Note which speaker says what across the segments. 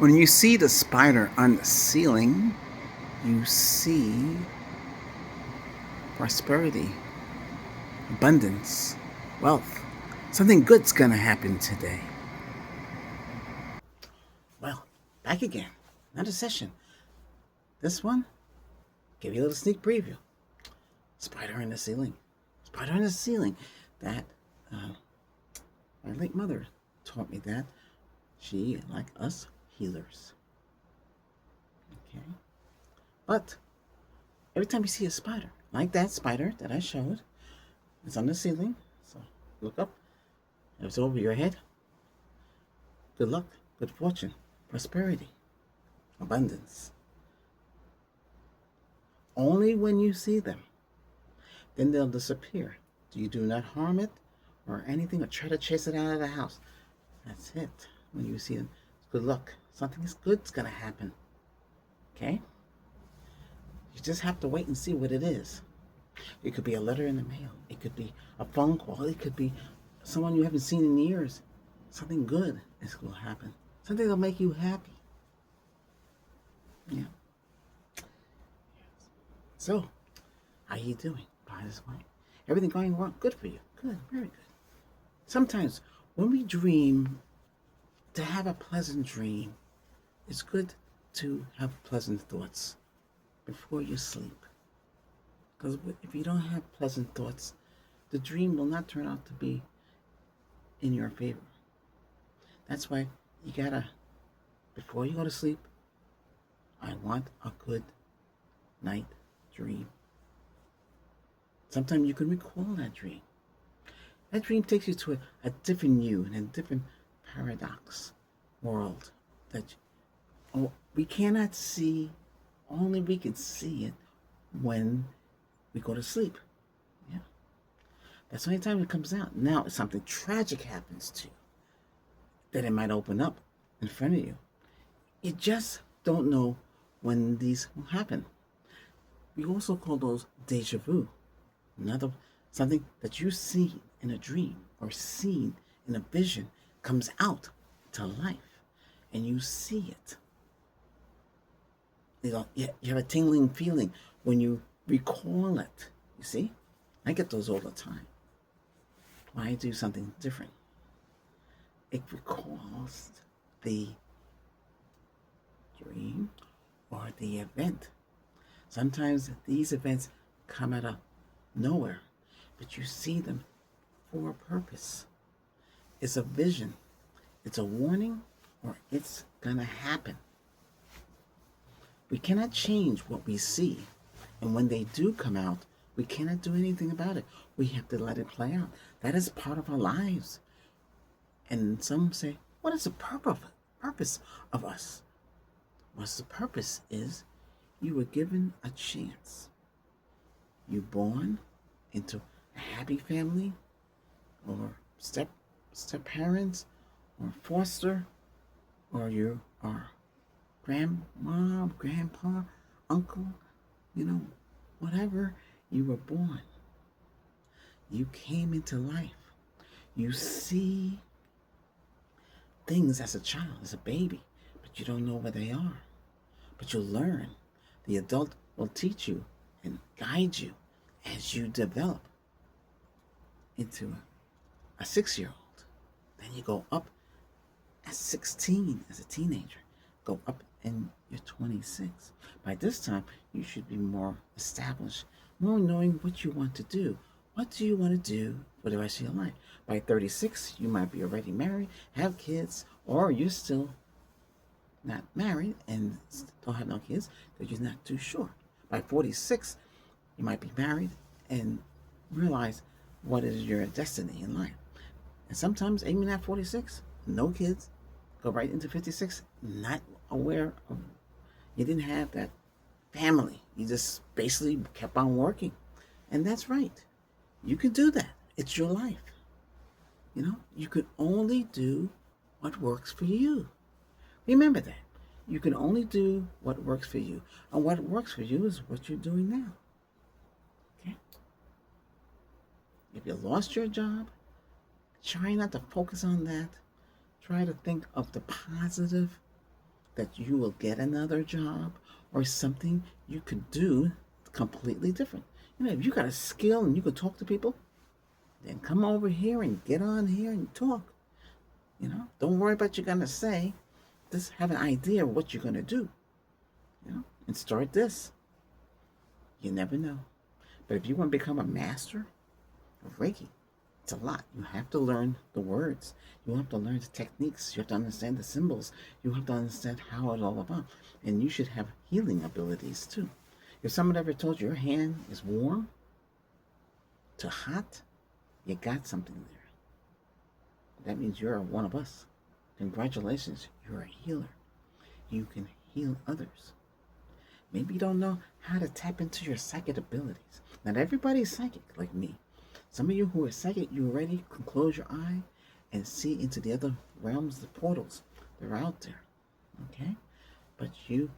Speaker 1: When you see the spider on the ceiling, you see prosperity, abundance, wealth. Something good's gonna happen today. Well, back again. Another session. This one, give you a little sneak preview. Spider in the ceiling. Spider in the ceiling. That, my late mother taught me that. She, like us, healers. Okay? But every time you see a spider, like that spider that I showed, it's on the ceiling. So look up. If it's over your head, good luck, good fortune, prosperity, abundance. Only when you see them, then they'll disappear. You do not harm it or anything or try to chase it out of the house. That's it. When you see them, good luck. Something is good's gonna happen. Okay? You just have to wait and see what it is. It could be a letter in the mail. It could be a phone call. It could be someone you haven't seen in years. Something good is going to happen. Something that'll make you happy. Yeah. So, how you doing by this way? Everything going well? Good for you. Good. Very good. Sometimes when we dream, to have a pleasant dream, it's good to have pleasant thoughts before you sleep. Because if you don't have pleasant thoughts, the dream will not turn out to be in your favor. That's why you gotta, before you go to sleep, I want a good night dream. Sometimes you can recall that dream. That dream takes you to a different you and a different paradox world that we cannot see, only we can see it when we go to sleep. Yeah. That's the only time it comes out. Now, if something tragic happens to you, then it might open up in front of you. You just don't know when these will happen. We also call those deja vu. Another something that you see in a dream or seen in a vision comes out to life and you see it. You have a tingling feeling when you recall it. You see? I get those all the time. When I do something different, it recalls the dream or the event. Sometimes these events come out of nowhere, but you see them for a purpose. It's a vision, it's a warning, or it's gonna happen. We cannot change what we see, and when they do come out, we cannot do anything about it. We have to let it play out. That is part of our lives. And some say, what is the purpose of us? What's the purpose is you were given a chance. You born into a happy family, or step parents, or foster, or you are grandma, grandpa, uncle, whatever, you were born. You came into life. You see things as a child, as a baby, but you don't know where they are. But you learn. The adult will teach you and guide you as you develop into a 6-year-old. Then you go up at 16 as a teenager. Go up and you're 26. By this time, you should be more established, more knowing what you want to do. What do you want to do for the rest of your life? By 36, you might be already married, have kids, or you're still not married and don't have no kids because you're not too sure. By 46, you might be married and realize what is your destiny in life. And sometimes, even at 46, no kids, go right into 56, not aware of, you didn't have that family. You just basically kept on working. And that's right. You can do that. It's your life. You can only do what works for you. Remember that. You can only do what works for you. And what works for you is what you're doing now. Okay? If you lost your job, try not to focus on that. Try to think of the positive that you will get another job or something you could do completely different. If you got a skill and you could talk to people, then come over here and get on here and talk. Don't worry about what you're going to say. Just have an idea of what you're going to do, and start this. You never know. But if you want to become a master of Reiki, it's a lot. You have to learn the words. You have to learn the techniques. You have to understand the symbols. You have to understand how it's all about. And you should have healing abilities too. If someone ever told you your hand is warm to hot, you got something there. That means you're one of us. Congratulations, you're a healer. You can heal others. Maybe you don't know how to tap into your psychic abilities. Not everybody's psychic like me. Some of you who are psychic, you already can close your eye and see into the other realms, the portals. They're out there. Okay? But you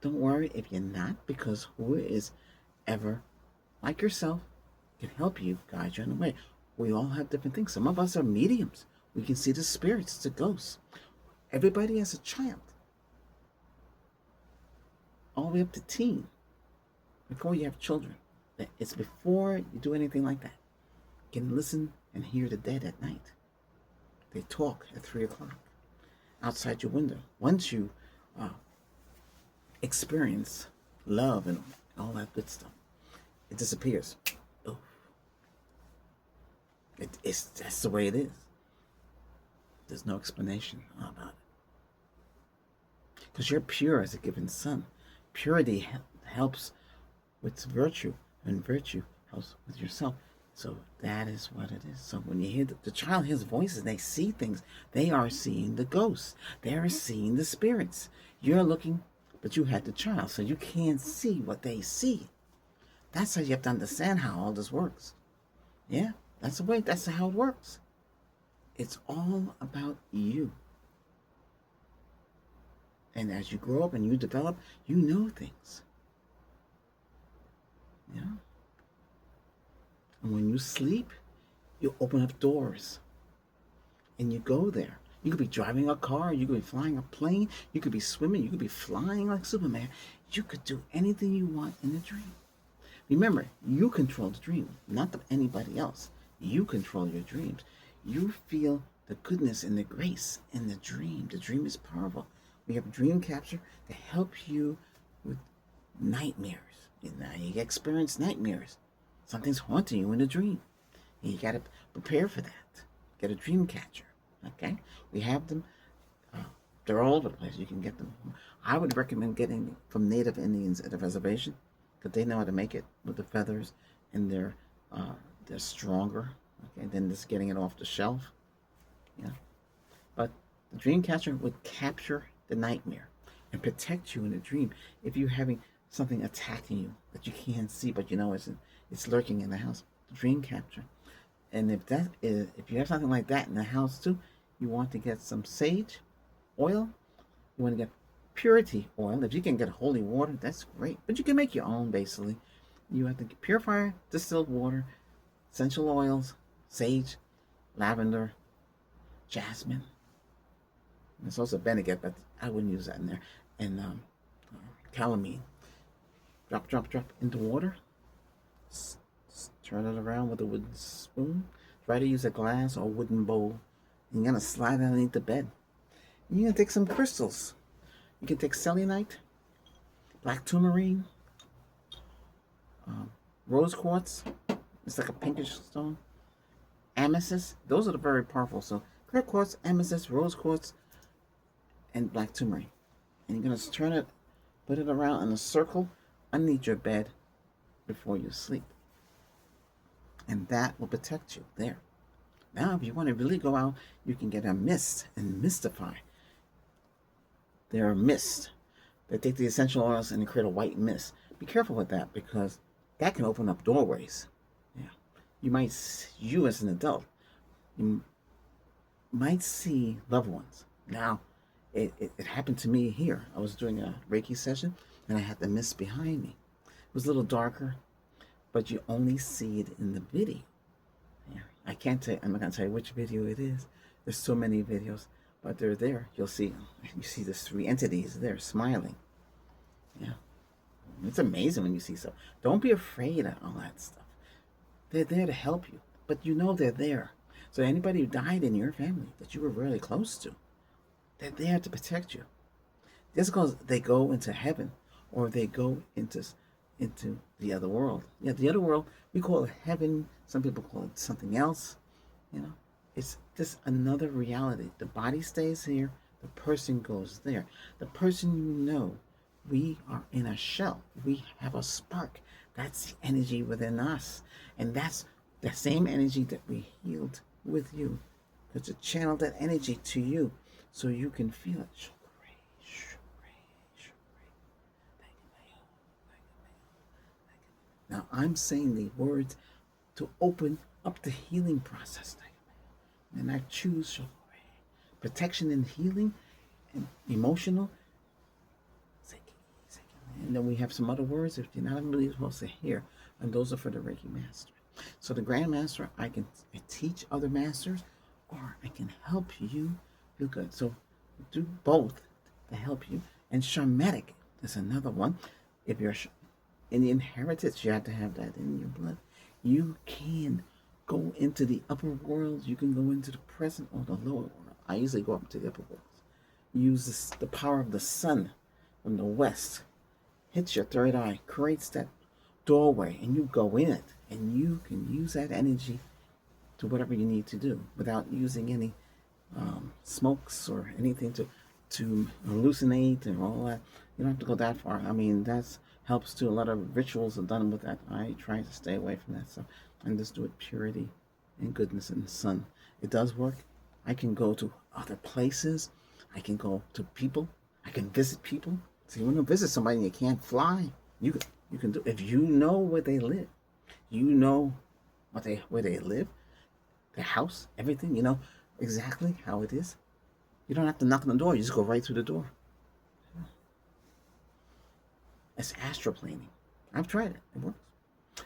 Speaker 1: don't worry if you're not, because who is ever like yourself can help you, guide you on the way. We all have different things. Some of us are mediums. We can see the spirits, the ghosts. Everybody as a child, all the way up to teen, before you have children. It's before you do anything like that. You can listen and hear the dead at night. They talk at 3 o'clock outside your window. Once you experience love and all that good stuff, it disappears. Oh, that's the way it is. There's no explanation about it. Because you're pure as a given sun. Purity helps with virtue, and virtue helps with yourself. So that is what it is. So when you hear the child hears voices, they see things. They are seeing the ghosts. They are seeing the spirits. You're looking, but you had the child, so you can't see what they see. That's how you have to understand how all this works. Yeah, that's the way. That's how it works. It's all about you. And as you grow up and you develop, you know things. Yeah. And when you sleep, you open up doors. And you go there. You could be driving a car, you could be flying a plane, you could be swimming, you could be flying like Superman. You could do anything you want in a dream. Remember, you control the dream, not anybody else. You control your dreams. You feel the goodness and the grace in the dream. The dream is powerful. We have dream capture to help you with nightmares. You experience nightmares. Something's haunting you in a dream. And you got to prepare for that. Get a dream catcher. Okay? We have them. They're all over the place. You can get them. I would recommend getting them from Native Indians at a reservation, because they know how to make it with the feathers, and they're stronger. Okay, than just getting it off the shelf. Yeah. But the dream catcher would capture the nightmare and protect you in a dream if you're having something attacking you that you can't see, but you know it's lurking in the house. The dream capture. And if you have something like that in the house too, you want to get some sage oil. You want to get purity oil. If you can get holy water, that's great. But you can make your own basically. You have to purify distilled water, essential oils, sage, lavender, jasmine. There's also Benedict, but I wouldn't use that in there. And calamine. Drop into water. Turn it around with a wooden spoon. Try to use a glass or wooden bowl. And you're going to slide it underneath the bed. And you're going to take some crystals. You can take selenite, black tourmaline, rose quartz. It's like a pinkish stone. Amethyst. Those are the very powerful. So clear quartz, amethyst, rose quartz, and black tourmaline. And you're going to turn it, put it around in a circle underneath your bed before you sleep. And that will protect you there. Now, if you want to really go out, you can get a mist and mystify. There are mists that take the essential oils and create a white mist. Be careful with that, because that can open up doorways. Yeah. You as an adult, you might see loved ones. Now, it happened to me here. I was doing a Reiki session, and I had the mist behind me. It was a little darker, but you only see it in the video. Yeah. I'm not going to tell you which video it is. There's so many videos, but they're there. You see the three entities there smiling. Yeah, it's amazing when you see so. Don't be afraid of all that stuff. They're there to help you, but you know they're there. So anybody who died in your family that you were really close to, they're there to protect you. Just because they go into heaven or they go into the other world. Yeah, the other world, we call it heaven. Some people call it something else. You know, it's just another reality. The body stays here. The person goes there. The person you know, we are in a shell. We have a spark. That's the energy within us. And that's the same energy that we healed with you. It's to channel that energy to you so you can feel it. Now I'm saying the words to open up the healing process. And I choose protection and healing and emotional. And then we have some other words if you're not really supposed to hear. And those are for the Reiki master. So the Grand Master, I teach other masters or I can help you feel good. So do both to help you. And Shamanic is another one. If you're Indian heritage, you have to have that in your blood. You can go into the upper world. You can go into the present or the lower world. I usually go up to the upper world. Use the power of the sun from the west. Hits your third eye, creates that doorway, and you go in it. And you can use that energy to whatever you need to do without using any smokes or anything to hallucinate and all that. You don't have to go that far. I mean, that's helps too. A lot of rituals are done with that. I try to stay away from that stuff and just do it purity and goodness in the sun. It does work. I can go to other places. I can go to people. I can visit people. So you want to visit somebody and you can't fly, you can do. If you know where they live, you know where they live, their house, everything. You know exactly how it is. You don't have to knock on the door. You just go right through the door. It's astroplaning. I've tried it. It works.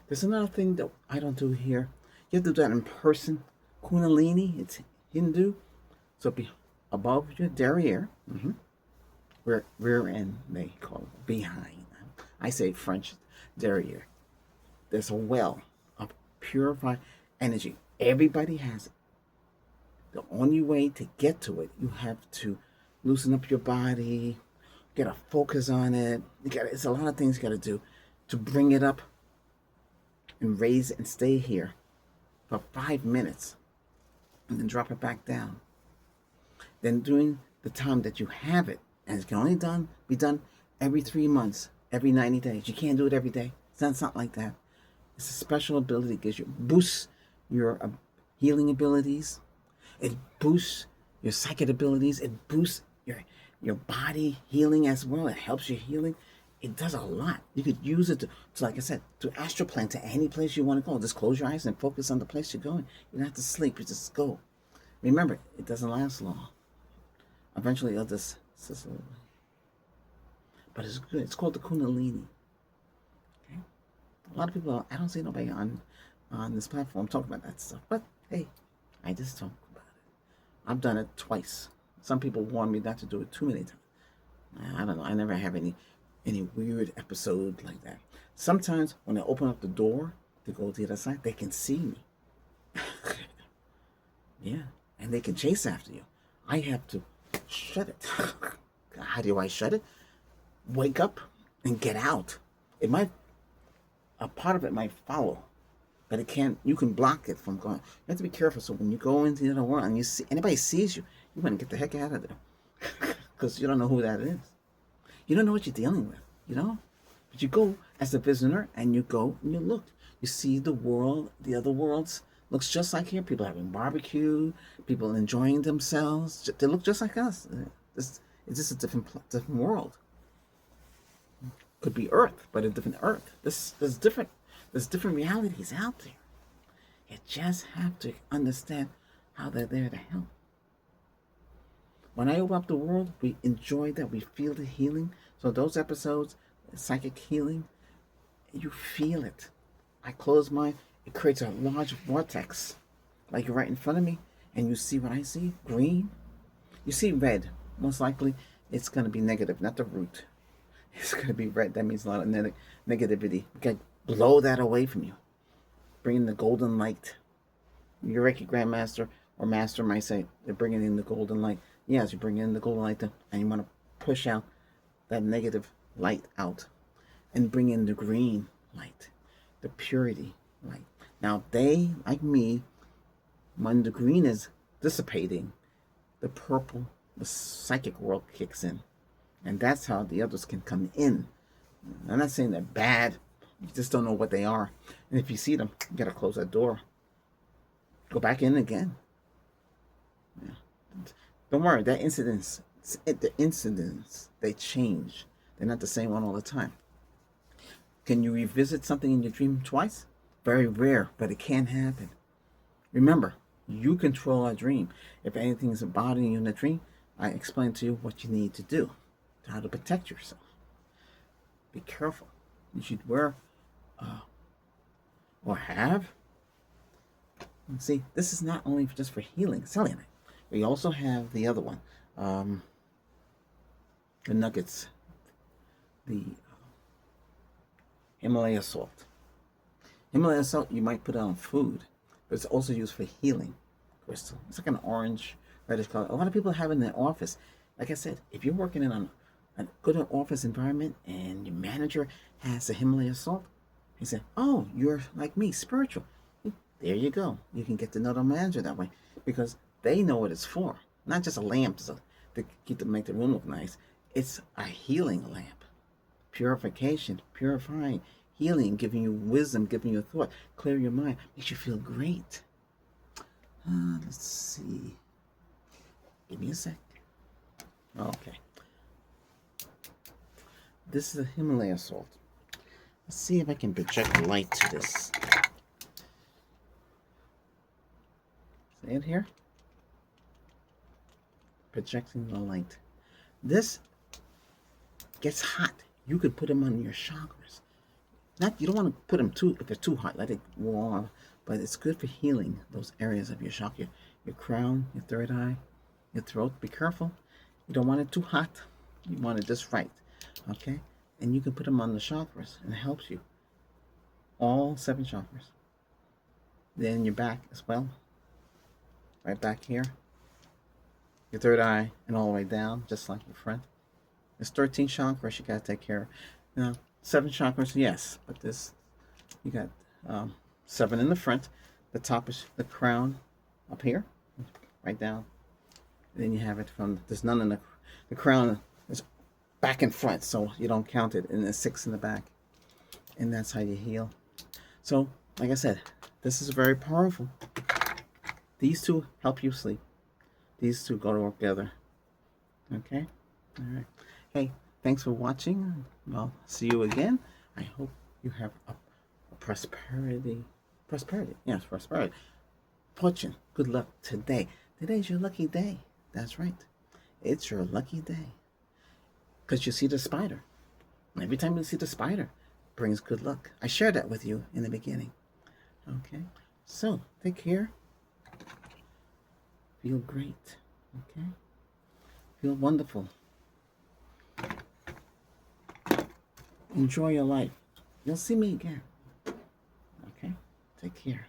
Speaker 1: There's another thing that I don't do here. You have to do that in person. Kundalini, it's Hindu. So be above your derriere. Rear end, they call it behind. I say French derriere. There's a well of purified energy. Everybody has it. The only way to get to it, you have to loosen up your body, get a focus on it. It's a lot of things you got to do to bring it up and raise it and stay here for 5 minutes and then drop it back down. Then during the time that you have it, and it can only be done every 3 months, every 90 days. You can't do it every day. It's not like that. It's a special ability. It gives you boosts your healing abilities. It boosts your psychic abilities. It boosts your body healing as well. It helps your healing. It does a lot. You could use it to like I said, to astroplane to any place you want to go. Just close your eyes and focus on the place you're going. You don't have to sleep. You just go. Remember, it doesn't last long. Eventually, it'll just sizzle away. But it's good. It's called the Kundalini. Okay. A lot of people, I don't see nobody on this platform talking about that stuff. But hey, I just talk about it. I've done it twice. Some people warn me not to do it too many times. I don't know. I never have any weird episode like that. Sometimes when I open up the door to go to the other side, they can see me. Yeah, and they can chase after you. I have to shut it. How do I shut it? Wake up and get out. A part of it might follow, but it can't. You can block it from going. You have to be careful. So when you go into the other world and anybody sees you, you want to get the heck out of there because you don't know who that is. You don't know what you're dealing with. You know, but you go as a visitor and you go and you look. You see the world, the other worlds. Looks just like here. People having barbecue. People enjoying themselves. They look just like us. It's just a different world. Could be Earth, but a different Earth. There's different realities out there. You just have to understand how they're there to help. When I open up the world, we enjoy that. We feel the healing. So those episodes, psychic healing, you feel it. I close my. It creates a large vortex, like you're right in front of me, and you see what I see, green. You see red, most likely it's going to be negative, not the root. It's going to be red. That means a lot of negativity. You can blow that away from you. Bring in the golden light. Your Reiki grandmaster or master might say they're bringing in the golden light. Yes, you bring in the golden light, and you want to push out that negative light out, and bring in the green light, the purity light. Now they, like me, when the green is dissipating, the purple, the psychic world kicks in. And that's how the others can come in. I'm not saying they're bad. You just don't know what they are. And if you see them, you got to close that door. Go back in again. Yeah. Don't worry, the incidents, they change. They're not the same one all the time. Can you revisit something in your dream twice? Very rare, but it can happen. Remember, you control a dream. If anything is bothering you in a dream, I explain to you what you need to do, how to protect yourself. Be careful. You should wear or have. See, this is not only just for healing, selenite. We also have the other one, the nuggets, the Himalaya salt. Himalaya salt, you might put it on food, but it's also used for healing crystal. It's like an orange, reddish color. A lot of people have it in their office. Like I said, if you're working in a good office environment and your manager has the Himalaya salt, he said, "Oh, you're like me, spiritual." There you go. You can get to know the manager that way because they know what it's for. Not just a lamp to make the room look nice. It's a healing lamp. Purification, purifying, healing, giving you wisdom, giving you a thought, clear your mind, makes you feel great. Let's see. Give me a sec. Okay. This is the Himalaya salt. Let's see if I can project light to this. See it here? Projecting the light. This gets hot. You could put them on your chakras. You don't want to put them if they're too hot. Let it warm. But it's good for healing those areas of your chakra. Your crown, your third eye, your throat. Be careful. You don't want it too hot. You want it just right. Okay? And you can put them on the chakras, and it helps you. All 7 chakras. Then your back as well. Right back here. Your third eye, and all the way down, just like your front. There's 13 chakras you gotta take care of. Now, 7 chakras, yes, but you got 7 in the front. The top is the crown up here, right down. And then you have it there's none in the crown is back and front, so you don't count it, and there's 6 in the back. And that's how you heal. So, like I said, this is very powerful. These 2 help you sleep. These 2 go together. Okay? All right. Hey, thanks for watching. I'll see you again. I hope you have a prosperity. Prosperity. Yes, prosperity. Fortune. Good luck today. Today's your lucky day. That's right. It's your lucky day. Because you see the spider. Every time you see the spider, it brings good luck. I shared that with you in the beginning. Okay? So, take care. Feel great. Okay? Feel wonderful. Enjoy your life. You'll see me again. Okay? Take care.